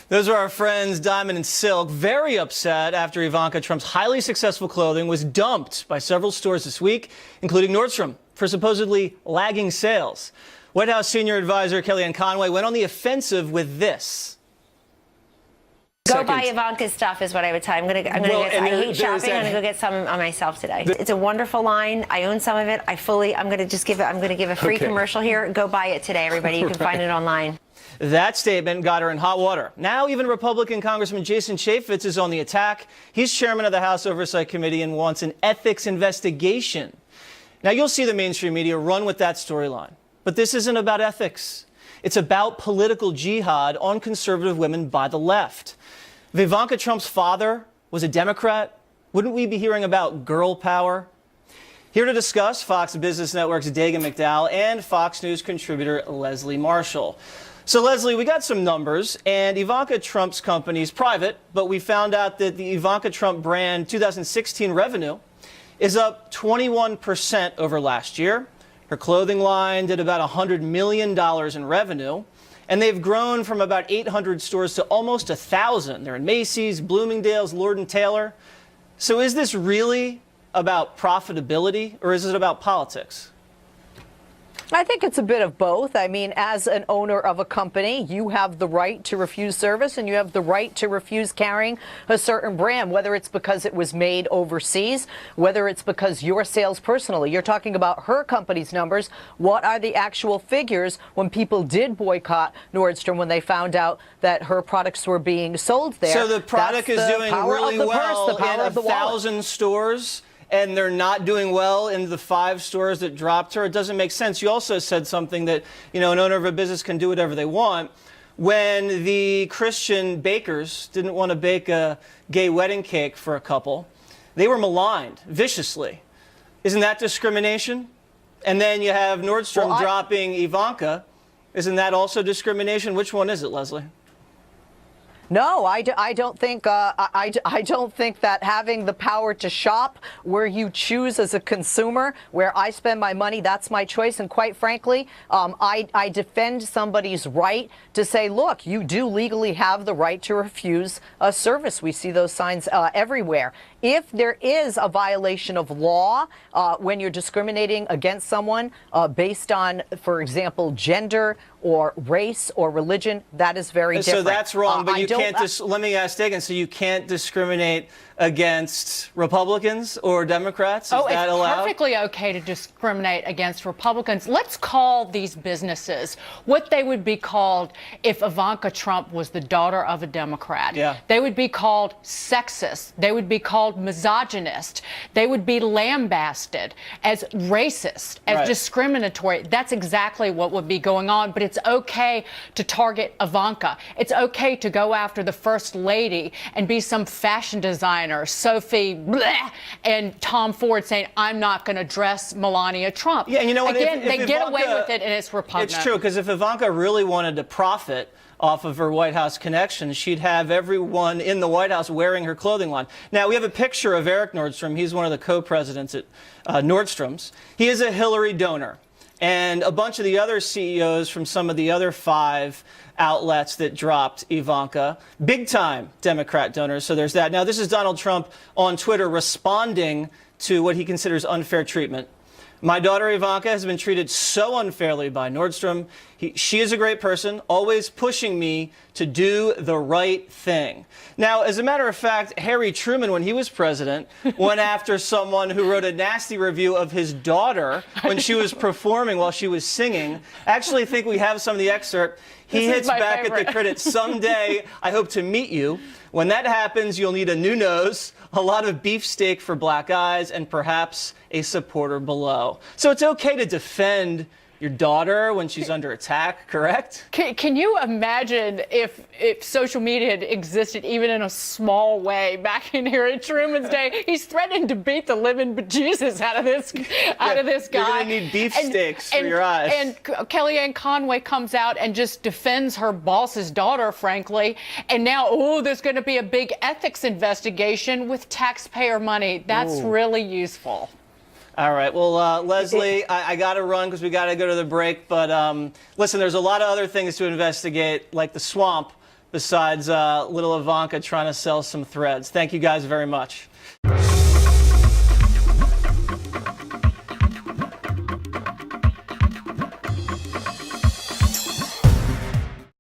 Those are our friends Diamond and Silk, very upset after Ivanka Trump's highly successful clothing was dumped by several stores this week, including Nordstrom, for supposedly lagging sales. White House senior advisor Kellyanne Conway went on the offensive with this. Go buy Ivanka's stuff is what I would tell you. I hate shopping. I'm gonna go get some on myself today. It's a wonderful line. I own some of it. I'm gonna give a free commercial here. Go buy it today, everybody. You can find it online. That statement got her in hot water. Now even Republican Congressman Jason Chaffetz is on the attack. He's chairman of the House Oversight Committee and wants an ethics investigation. Now you'll see the mainstream media run with that storyline. But this isn't about ethics. It's about political jihad on conservative women by the left. If Ivanka Trump's father was a Democrat, wouldn't we be hearing about girl power? Here to discuss, Fox Business Network's Dagan McDowell and Fox News contributor Leslie Marshall. So, Leslie, we got some numbers, and Ivanka Trump's company is private, but we found out that the Ivanka Trump brand 2016 revenue is up 21% over last year. Her clothing line did about $100 million in revenue, and they've grown from about 800 stores to almost 1,000. They're in Macy's, Bloomingdale's, Lord & Taylor. So is this really about profitability, or is it about politics? I think it's a bit of both. I mean, as an owner of a company, you have the right to refuse service and you have the right to refuse carrying a certain brand, whether it's because it was made overseas, whether it's because your sales personally. You're talking about her company's numbers. What are the actual figures when people did boycott Nordstrom when they found out that her products were being sold there? So the product is doing really well in 1,000 stores, and they're not doing well in the 5 stores that dropped her. It doesn't make sense. You also said something that, an owner of a business can do whatever they want. When the Christian bakers didn't want to bake a gay wedding cake for a couple, they were maligned viciously. Isn't that discrimination? And then you have Nordstrom dropping Ivanka. Isn't that also discrimination? Which one is it, Leslie? No, I don't think I don't think that having the power to shop where you choose as a consumer, where I spend my money, that's my choice. And quite frankly, I defend somebody's right to say, look, you do legally have the right to refuse a service. We see those signs everywhere. If there is a violation of law when you're discriminating against someone based on, for example, gender or race or religion, that is very different. So that's wrong, but you can't let me ask Dagan, so you can't discriminate against Republicans or Democrats? Is that allowed? It's perfectly okay to discriminate against Republicans. Let's call these businesses what they would be called if Ivanka Trump was the daughter of a Democrat. Yeah. They would be called sexist. They would be called misogynist. They would be lambasted as racist, as discriminatory. That's exactly what would be going on. But it's okay to target Ivanka. It's okay to go after the First Lady and be some fashion designer, Sophie bleh, and Tom Ford saying, I'm not going to dress Melania Trump. Yeah, and you know what? Again, if they get Ivanka, away with it, and it's repugnant. It's true, because if Ivanka really wanted to profit off of her White House connections, she'd have everyone in the White House wearing her clothing line. Now, we have a picture of Eric Nordstrom. He's one of the co-presidents at Nordstrom's. He is a Hillary donor. And a bunch of the other CEOs from some of the other 5 outlets that dropped Ivanka, big-time Democrat donors, so there's that. Now, this is Donald Trump on Twitter responding to what he considers unfair treatment. My daughter Ivanka has been treated so unfairly by Nordstrom. She is a great person, always pushing me to do the right thing. Now, as a matter of fact, Harry Truman, when he was president, went after someone who wrote a nasty review of his daughter when she was performing while she was singing. I actually think we have some of the excerpt. He hits back at the critics. Someday, I hope to meet you. When that happens, you'll need a new nose, a lot of beefsteak for black eyes, and perhaps a supporter below. So it's okay to defend your daughter when she's under attack, correct? Can you imagine if social media had existed even in a small way back in here in Truman's day? He's threatening to beat the living bejesus out of this guy. You're going to need beefsteaks for your eyes. And Kellyanne Conway comes out and just defends her boss's daughter, frankly. And now, there's going to be a big ethics investigation with taxpayer money. That's really useful. All right. Well, Leslie, I got to run because we got to go to the break. But listen, there's a lot of other things to investigate, like the swamp besides little Ivanka trying to sell some threads. Thank you guys very much.